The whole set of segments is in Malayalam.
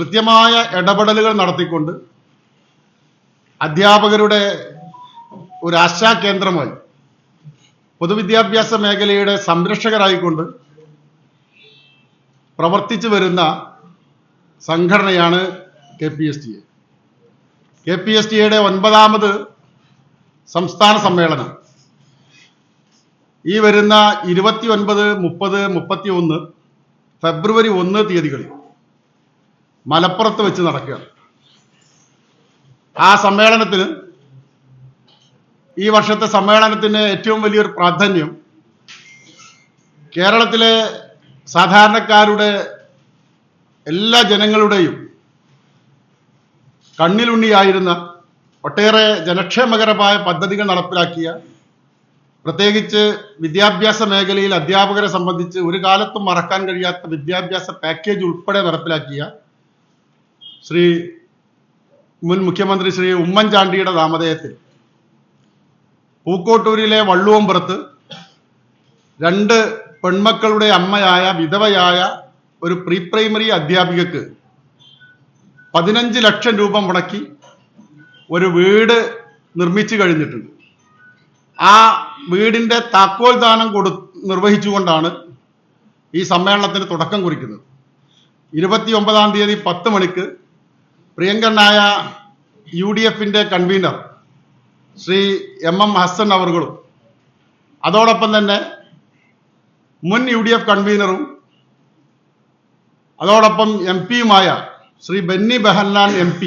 കൃത്യമായ ഇടപെടലുകൾ നടത്തിക്കൊണ്ട് അധ്യാപകരുടെ ഒരു ആശാകേന്ദ്രമായി പൊതുവിദ്യാഭ്യാസ മേഖലയുടെ സംരക്ഷകരായിക്കൊണ്ട് പ്രവർത്തിച്ചു വരുന്ന സംഘടനയാണ് KPSTA. KPSTAയുടെ 9ാമത് സംസ്ഥാന സമ്മേളനം ഈ വരുന്ന 29, 30, 31 ഫെബ്രുവരി 1 തീയതികളിൽ മലപ്പുറത്ത് വെച്ച് നടക്കുകയാണ്. ആ സമ്മേളനത്തിന് ഈ വർഷത്തെ സമ്മേളനത്തിന് ഏറ്റവും വലിയൊരു പ്രാധാന്യം കേരളത്തിലെ സാധാരണക്കാരുടെ എല്ലാ ജനങ്ങളുടെയും കണ്ണിലുണ്ണിയായിരുന്ന ഒട്ടേറെ ജനക്ഷേമകരമായ പദ്ധതികൾ നടപ്പിലാക്കിയ, പ്രത്യേകിച്ച് വിദ്യാഭ്യാസ മേഖലയിൽ അധ്യാപകരെ സംബന്ധിച്ച് ഒരു കാലത്തും മറക്കാൻ കഴിയാത്ത വിദ്യാഭ്യാസ പാക്കേജ് ഉൾപ്പെടെ നടപ്പിലാക്കിയ മുൻ മുഖ്യമന്ത്രി ശ്രീ ഉമ്മൻചാണ്ടിയുടെ നാമധേയത്തിൽ പൂക്കോട്ടൂരിലെ വള്ളുവമ്പുറത്ത് 2 പെൺമക്കളുടെ അമ്മയായ വിധവയായ ഒരു പ്രീ പ്രൈമറി അധ്യാപികക്ക് 15 ലക്ഷം രൂപ മുടക്കി ഒരു വീട് നിർമ്മിച്ചു കഴിഞ്ഞിട്ടുണ്ട്. ആ വീടിന്റെ താക്കോൽ ദാനം നിർവഹിച്ചുകൊണ്ടാണ് ഈ സമ്മേളനത്തിന് തുടക്കം കുറിക്കുന്നത്. 29-ാം തീയതി 10 മണിക്ക് പ്രിയങ്കരനായ UDFന്റെ കൺവീനർ ശ്രീ MM ഹസൻ അവർകളും അതോടൊപ്പം തന്നെ മുൻ UDF കൺവീനറും അതോടൊപ്പം MP-യുമായ Shri Benny Behanan MP,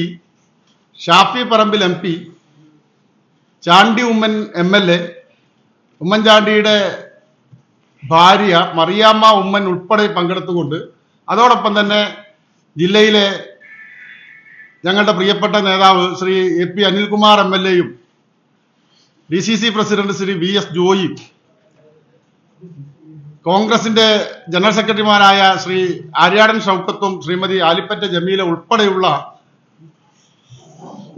Shafi Parambil MP, Chandy Oommen MLA, ഉമ്മൻചാണ്ടിയുടെ ഭാര്യ മറിയാമ്മ ഉമ്മൻ ഉൾപ്പെടെ പങ്കെടുത്തുകൊണ്ട്, അതോടൊപ്പം തന്നെ ജില്ലയിലെ ഞങ്ങളുടെ പ്രിയപ്പെട്ട നേതാവ് ശ്രീ AP അനിൽകുമാർ MLA-യും DCC പ്രസിഡന്റ് ശ്രീ VS ജോയിയും, കോൺഗ്രസിന്റെ ജനറൽ സെക്രട്ടറിമാരായ ശ്രീ ആര്യാടൻ ഷൗക്കത്തും ശ്രീമതി ആലിപ്പറ്റ ജമീല ഉൾപ്പെടെയുള്ള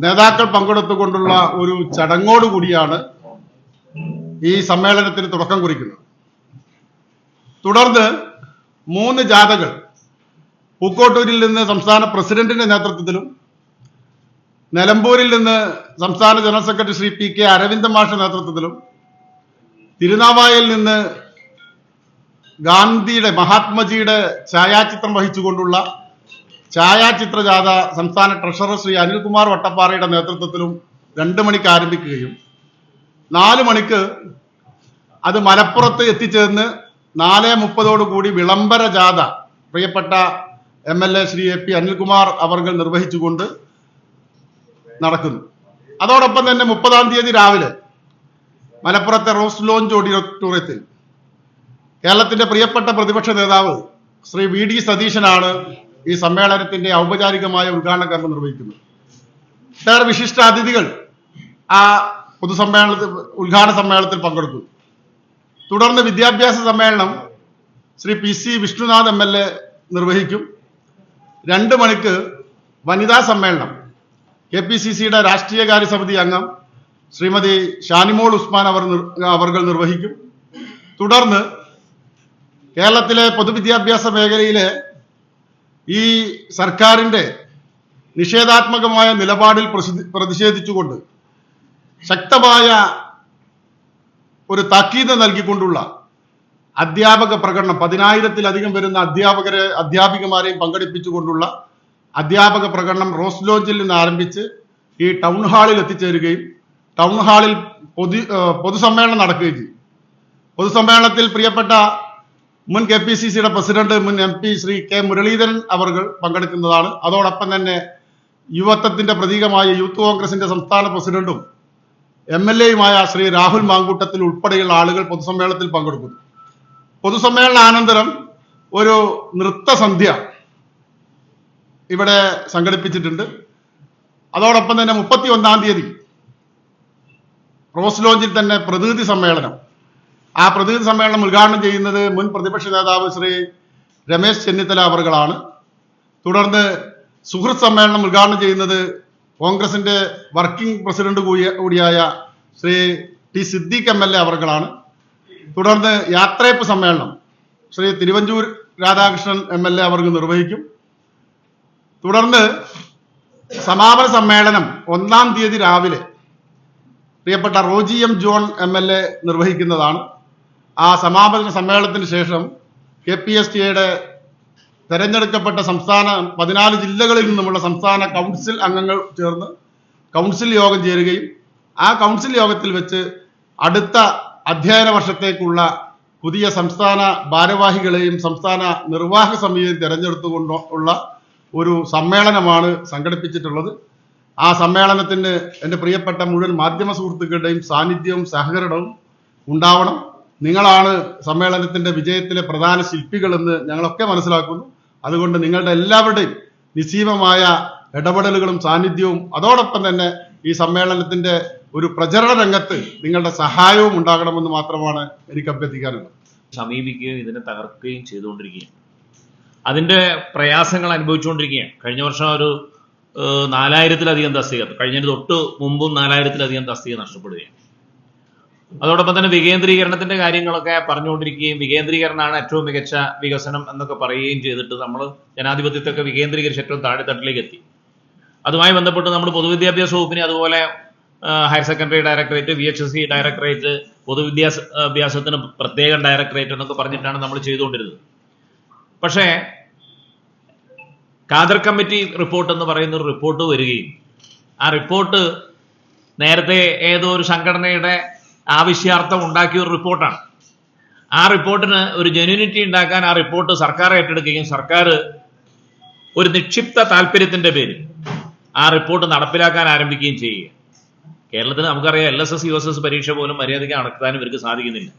നേതാക്കൾ പങ്കെടുത്തുകൊണ്ടുള്ള ഒരു ചടങ്ങോടുകൂടിയാണ് ഈ സമ്മേളനത്തിന് തുടക്കം കുറിക്കുന്നത്. തുടർന്ന് 3 ജാഥകൾ പൂക്കോട്ടൂരിൽ നിന്ന് സംസ്ഥാന പ്രസിഡന്റിന്റെ നേതൃത്വത്തിലും, നിലമ്പൂരിൽ നിന്ന് സംസ്ഥാന general secretary Shri PK Aravinda മാഷ നേതൃത്വത്തിലും, തിരുനാവായയിൽ നിന്ന് ഗാന്ധിയുടെ മഹാത്മജിയുടെ ഛായാചിത്രം വഹിച്ചുകൊണ്ടുള്ള ഛായാചിത്ര ജാഥ സംസ്ഥാന ട്രഷറർ ശ്രീ അനിൽകുമാർ വട്ടപ്പാറയുടെ നേതൃത്വത്തിലും 2 മണിക്ക് ആരംഭിക്കുകയും 4 മണിക്ക് അത് മലപ്പുറത്ത് എത്തിച്ചേർന്ന് 4:30 വിളംബര ജാഥ പ്രിയപ്പെട്ട MLA ശ്രീ AP അനിൽകുമാർ അവർ നിർവഹിച്ചുകൊണ്ട് നടക്കുന്നു. അതോടൊപ്പം തന്നെ 30-ാം തീയതി രാവിലെ മലപ്പുറത്തെ റോസ് ലോഞ്ച് ഓഡിറ്റോറിയത്തിൽ കേരളത്തിന്റെ പ്രിയപ്പെട്ട പ്രതിപക്ഷ നേതാവ് ശ്രീ VD സതീശനാണ് ഈ സമ്മേളനത്തിന്റെ ഔപചാരികമായ ഉദ്ഘാടന കർമ്മം നിർവഹിക്കുന്നത്. ഏറെ വിശിഷ്ട അതിഥികൾ ആ ഉദ്ഘാടന സമ്മേളനത്തിൽ പങ്കെടുത്തു. തുടർന്ന് വിദ്യാഭ്യാസ സമ്മേളനം ശ്രീ PC വിഷ്ണുനാഥ് MLA നിർവഹിക്കും. 2 മണിക്ക് വനിതാ സമ്മേളനം KPCCയുടെ രാഷ്ട്രീയകാര്യ സമിതി അംഗം ശ്രീമതി ഷാനിമോൾ ഉസ്മാൻ അവർ നിർവഹിക്കും. തുടർന്ന് കേരളത്തിലെ പൊതുവിദ്യാഭ്യാസ മേഖലയിലെ ഈ സർക്കാരിന്റെ നിഷേധാത്മകമായ നിലപാടിൽ പ്രതിഷേധിച്ചുകൊണ്ട് ശക്തമായ ഒരു താക്കീത് നൽകിക്കൊണ്ടുള്ള അധ്യാപക പ്രകടനം, 10,000-ത്തിലധികം വരുന്ന അധ്യാപികമാരെയും പങ്കെടുപ്പിച്ചുകൊണ്ടുള്ള അധ്യാപക പ്രകടനം റോസ് ലോഞ്ചിൽ നിന്ന് ആരംഭിച്ച് ഈ ടൗൺ ഹാളിൽ എത്തിച്ചേരുകയും ടൗൺ ഹാളിൽ പൊതുസമ്മേളനം നടക്കുകയും ചെയ്യും. പൊതുസമ്മേളനത്തിൽ പ്രിയപ്പെട്ട മുൻ KPCCയുടെ പ്രസിഡന്റ് മുൻ MP ശ്രീ K മുരളീധരൻ അവർ പങ്കെടുക്കുന്നതാണ്. അതോടൊപ്പം തന്നെ യുവത്വത്തിന്റെ പ്രതീകമായ യൂത്ത് കോൺഗ്രസിന്റെ സംസ്ഥാന പ്രസിഡന്റും MLA-യുമായ ശ്രീ രാഹുൽ മാങ്കൂട്ടത്തിൽ ഉൾപ്പെടെയുള്ള ആളുകൾ പൊതുസമ്മേളനത്തിൽ പങ്കെടുക്കുന്നു. പൊതുസമ്മേളനാനന്തരം ഒരു നൃത്തസന്ധ്യ ഇവിടെ സംഘടിപ്പിച്ചിട്ടുണ്ട്. അതോടൊപ്പം തന്നെ 31-ാം തീയതി റോസ് ലോഞ്ചിൽ തന്നെ പ്രതിനിധി സമ്മേളനം, ആ പ്രതിനിധി സമ്മേളനം ഉദ്ഘാടനം ചെയ്യുന്നത് മുൻ പ്രതിപക്ഷ നേതാവ് ശ്രീ രമേശ് ചെന്നിത്തല അവർകളാണ്. തുടർന്ന് സുഹൃത്ത് സമ്മേളനം ഉദ്ഘാടനം ചെയ്യുന്നത് കോൺഗ്രസിന്റെ വർക്കിംഗ് പ്രസിഡന്റ് കൂടിയായ ശ്രീ T സിദ്ദീഖ് MLA അവർകളാണ്. തുടർന്ന് യാത്രയപ്പ് സമ്മേളനം ശ്രീ തിരുവഞ്ചൂർ രാധാകൃഷ്ണൻ MLA അവർക്ക് നിർവഹിക്കും. തുടർന്ന് സമാപന സമ്മേളനം 1-ാം തീയതി രാവിലെ പ്രിയപ്പെട്ട റോജി എം ജോൺ MLA നിർവഹിക്കുന്നതാണ്. ആ സമാപന സമ്മേളനത്തിന് ശേഷം KPSTയുടെ തെരഞ്ഞെടുക്കപ്പെട്ട സംസ്ഥാന 14 ജില്ലകളിൽ നിന്നുമുള്ള സംസ്ഥാന കൗൺസിൽ അംഗങ്ങൾ ചേർന്ന് കൗൺസിൽ യോഗം ചേരുകയും ആ കൗൺസിൽ യോഗത്തിൽ വെച്ച് അടുത്ത അധ്യയന വർഷത്തേക്കുള്ള പുതിയ സംസ്ഥാന ഭാരവാഹികളെയും സംസ്ഥാന നിർവാഹക സമിതിയെയും തെരഞ്ഞെടുത്തുകൊണ്ടുള്ള ഒരു സമ്മേളനമാണ് സംഘടിപ്പിച്ചിട്ടുള്ളത്. ആ സമ്മേളനത്തിന് എൻ്റെ പ്രിയപ്പെട്ട മുഴുവൻ മാധ്യമ സുഹൃത്തുക്കളുടെയും സാന്നിധ്യവും സഹകരണവും ഉണ്ടാവണം. നിങ്ങളാണ് സമ്മേളനത്തിന്റെ വിജയത്തിലെ പ്രധാന ശില്പികളെന്ന് ഞങ്ങളൊക്കെ മനസ്സിലാക്കുന്നു. അതുകൊണ്ട് നിങ്ങളുടെ എല്ലാവരുടെയും നിസ്സീമമായ ഇടപെടലുകളും സാന്നിധ്യവും അതോടൊപ്പം തന്നെ ഈ സമ്മേളനത്തിന്റെ ഒരു പ്രചരണ രംഗത്ത് നിങ്ങളുടെ സഹായവും ഉണ്ടാകണമെന്ന് മാത്രമാണ് എനിക്ക് അഭ്യർത്ഥിക്കാനുള്ളത്. സമീപിക്കുകയും ഇതിനെ തകർക്കുകയും ചെയ്തുകൊണ്ടിരിക്കുകയാണ്. അതിന്റെ പ്രയാസങ്ങൾ അനുഭവിച്ചുകൊണ്ടിരിക്കുകയാണ്. കഴിഞ്ഞ വർഷം ഒരു 4000-ലധികം തസ്തിക, കഴിഞ്ഞതിന് തൊട്ട് മുമ്പും 4000-ലധികം തസ്തിക നഷ്ടപ്പെടുകയാണ്. അതോടൊപ്പം തന്നെ വികേന്ദ്രീകരണത്തിന്റെ കാര്യങ്ങളൊക്കെ പറഞ്ഞുകൊണ്ടിരിക്കുകയും വികേന്ദ്രീകരണമാണ് ഏറ്റവും മികച്ച വികസനം എന്നൊക്കെ പറയുകയും ചെയ്തിട്ട് നമ്മൾ ജനാധിപത്യത്തൊക്കെ വികേന്ദ്രീകരിച്ച് ഏറ്റവും താഴെത്തട്ടിലേക്ക് എത്തി. അതുമായി ബന്ധപ്പെട്ട് നമ്മൾ പൊതുവിദ്യാഭ്യാസ വകുപ്പിനെ അതുപോലെ higher secondary directorate, VHSE directorate, പൊതുവിദ്യാഭ്യാസത്തിന് പ്രത്യേക ഡയറക്ടറേറ്റ് എന്നൊക്കെ പറഞ്ഞിട്ടാണ് നമ്മൾ ചെയ്തുകൊണ്ടിരുന്നത്. പക്ഷേ കാദർ കമ്മിറ്റി റിപ്പോർട്ട് എന്ന് പറയുന്ന ഒരു റിപ്പോർട്ട് വരികയും ആ റിപ്പോർട്ട് നേരത്തെ ഏതോ ഒരു സംഘടനയുടെ ആവശ്യാർത്ഥം ഉണ്ടാക്കിയ ഒരു റിപ്പോർട്ടാണ്. ആ റിപ്പോർട്ടിന് ഒരു ജെന്യൂനിറ്റി ഉണ്ടാക്കാൻ ആ റിപ്പോർട്ട് സർക്കാർ ഏറ്റെടുക്കുകയും സർക്കാർ ഒരു നിക്ഷിപ്ത താല്പര്യത്തിന്റെ പേരിൽ ആ റിപ്പോർട്ട് നടപ്പിലാക്കാൻ ആരംഭിക്കുകയും ചെയ്യുക. കേരളത്തിൽ നമുക്കറിയാം LSS USS പരീക്ഷ പോലും മര്യാദയ്ക്ക് നടത്താൻ ഇവർക്ക് സാധിക്കുന്നില്ല.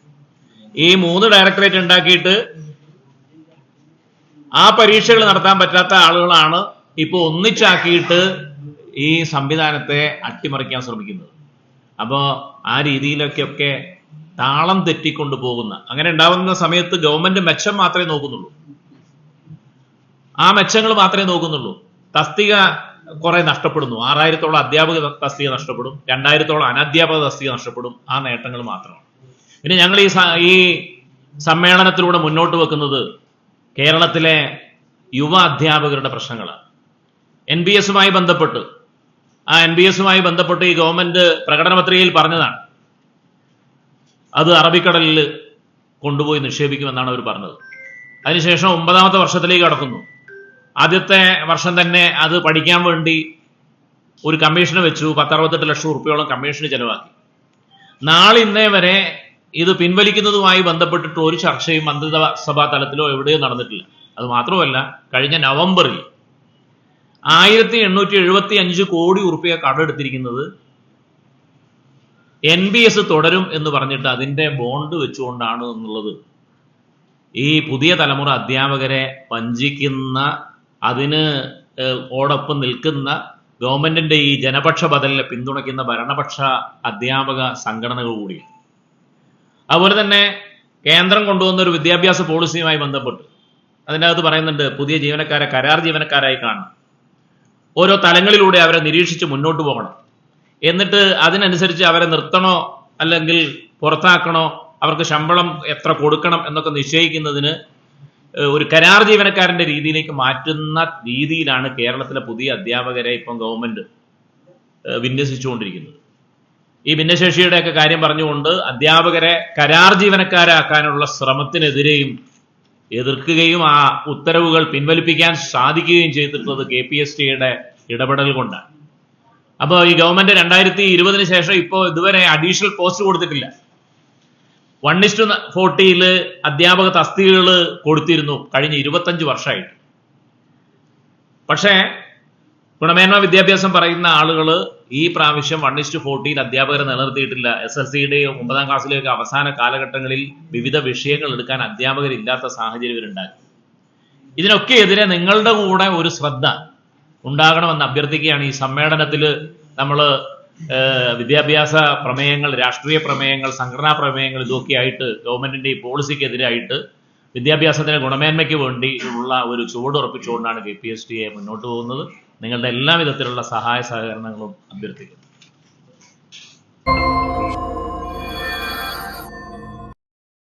ഈ 3 ഡയറക്ടറേറ്റ് ഉണ്ടാക്കിയിട്ട് ആ പരീക്ഷകൾ നടത്താൻ പറ്റാത്ത ആളുകളാണ് ഇപ്പോൾ ഒന്നിച്ചാക്കിയിട്ട് ഈ സംവിധാനത്തെ അട്ടിമറിക്കാൻ ശ്രമിക്കുന്നത്. അപ്പോൾ ആ രീതിയിലൊക്കെ താളം തെറ്റിക്കൊണ്ട് പോകുന്ന, അങ്ങനെ ഉണ്ടാവുന്ന സമയത്ത് ഗവൺമെന്റ് മെച്ചം മാത്രമേ നോക്കുന്നുള്ളൂ. ആ മെച്ചങ്ങൾ മാത്രമേ നോക്കുന്നുള്ളൂ. തസ്തിക കുറെ നഷ്ടപ്പെടുന്നു. 6000-ഓളം അധ്യാപക തസ്തിക നഷ്ടപ്പെടും, 2000-ഓളം അനധ്യാപക തസ്തിക നഷ്ടപ്പെടും. ആ നേട്ടങ്ങൾ മാത്രമാണ്. പിന്നെ ഞങ്ങൾ ഈ സമ്മേളനത്തിലൂടെ മുന്നോട്ട് വെക്കുന്നത് കേരളത്തിലെ യുവ അധ്യാപകരുടെ പ്രശ്നങ്ങളാണ്. NBSുമായി ബന്ധപ്പെട്ട് ഈ ഗവൺമെന്റ് പ്രകടന പത്രികയിൽ പറഞ്ഞതാണ്. അത് അറബിക്കടലിൽ കൊണ്ടുപോയി നിക്ഷേപിക്കുമെന്നാണ് അവർ പറഞ്ഞത്. അതിനുശേഷം 9ാമത്തെ വർഷത്തിലേക്ക് കടക്കുന്നു. ആദ്യത്തെ വർഷം തന്നെ അത് പഠിക്കാൻ വേണ്ടി ഒരു കമ്മീഷന് വെച്ചു. 10-68 ലക്ഷം റുപ്യോളം കമ്മീഷന് ചെലവാക്കി. നാളെ ഇന്നേ വരെ ഇത് പിൻവലിക്കുന്നതുമായി ബന്ധപ്പെട്ടിട്ട് ഒരു ചർച്ചയും മന്ത്രിസഭാ തലത്തിലോ എവിടെയോ നടന്നിട്ടില്ല. അത് മാത്രമല്ല, കഴിഞ്ഞ നവംബറിൽ 1875 കോടി റുപ്യ കടമെടുത്തിരിക്കുന്നത് NBS തുടരും എന്ന് പറഞ്ഞിട്ട് അതിന്റെ ബോണ്ട് വെച്ചുകൊണ്ടാണ് എന്നുള്ളത് ഈ പുതിയ തലമുറ അധ്യാപകരെ വഞ്ചിക്കുന്ന, അതിന് ഓടൊപ്പം നിൽക്കുന്ന ഗവൺമെന്റിന്റെ ഈ ജനപക്ഷ ബദലിനെ പിന്തുണയ്ക്കുന്ന ഭരണപക്ഷ അധ്യാപക സംഘടനകൾ കൂടിയാണ്. അതുപോലെ തന്നെ കേന്ദ്രം കൊണ്ടുവന്ന ഒരു വിദ്യാഭ്യാസ പോളിസിയുമായി ബന്ധപ്പെട്ട് അതിൻ്റെ അകത്ത് പറയുന്നുണ്ട്, പുതിയ ജീവനക്കാരെ കരാർ ജീവനക്കാരായി കാണണം, ഓരോ തലങ്ങളിലൂടെ അവരെ നിരീക്ഷിച്ച് മുന്നോട്ട് പോകണം, എന്നിട്ട് അതിനനുസരിച്ച് അവരെ നിർത്തണോ അല്ലെങ്കിൽ പുറത്താക്കണോ, അവർക്ക് ശമ്പളം എത്ര കൊടുക്കണം എന്നൊക്കെ നിശ്ചയിക്കുന്നതിന് ഒരു കരാർ ജീവനക്കാരന്റെ രീതിയിലേക്ക് മാറ്റുന്ന രീതിയിലാണ് കേരളത്തിലെ പുതിയ അധ്യാപകരെ ഇപ്പം ഗവൺമെന്റ് വിന്യസിച്ചുകൊണ്ടിരിക്കുന്നത്. ഈ ഭിന്നശേഷിയുടെയൊക്കെ കാര്യം പറഞ്ഞുകൊണ്ട് അധ്യാപകരെ കരാർ ജീവനക്കാരാക്കാനുള്ള ശ്രമത്തിനെതിരെയും എതിർക്കുകയും ആ ഉത്തരവുകൾ പിൻവലിപ്പിക്കാൻ സാധിക്കുകയും ചെയ്തിട്ടുള്ളത് KPSTയുടെ ഇടപെടൽ കൊണ്ടാണ്. അപ്പോൾ ഈ ഗവൺമെന്റ് 2020 ശേഷം ഇപ്പോൾ ഇതുവരെ അഡീഷണൽ പോസ്റ്റ് കൊടുത്തിട്ടില്ല. 1:40 അധ്യാപക തസ്തികകൾ കൊടുത്തിരുന്നു കഴിഞ്ഞ 25 വർഷമായിട്ട്. പക്ഷേ ഗുണമേന്മ വിദ്യാഭ്യാസം പറയുന്ന ആളുകൾ ഈ പ്രാവശ്യം 1:40 അധ്യാപകരെ നിലനിർത്തിയിട്ടില്ല. SSLCയുടെയും 9ാം ക്ലാസ്സിലെയൊക്കെ അവസാന കാലഘട്ടങ്ങളിൽ വിവിധ വിഷയങ്ങൾ എടുക്കാൻ അധ്യാപകരില്ലാത്ത സാഹചര്യം ഉണ്ടാക്കി. ഇതിനൊക്കെ എതിരെ നിങ്ങളുടെ കൂടെ ഒരു ശ്രദ്ധ ഉണ്ടാകണമെന്ന് അഭ്യർത്ഥിക്കുകയാണ്. ഈ സമ്മേളനത്തിൽ നമ്മൾ വിദ്യാഭ്യാസ പ്രമേയങ്ങൾ, രാഷ്ട്രീയ പ്രമേയങ്ങൾ, സംഘടനാ പ്രമേയങ്ങൾ ഇതൊക്കെ ആയിട്ട് ഗവൺമെന്റിന്റെ ഈ പോളിസിക്കെതിരായിട്ട് വിദ്യാഭ്യാസത്തിന്റെ ഗുണമേന്മയ്ക്ക് വേണ്ടി ഉള്ള ഒരു ചുവടുറപ്പിച്ചുകൊണ്ടാണ് KPSTയെ മുന്നോട്ട് പോകുന്നത്. നിങ്ങളുടെ എല്ലാ വിധത്തിലുള്ള സഹായ സഹകരണങ്ങളും അഭ്യർത്ഥിക്കുന്നു.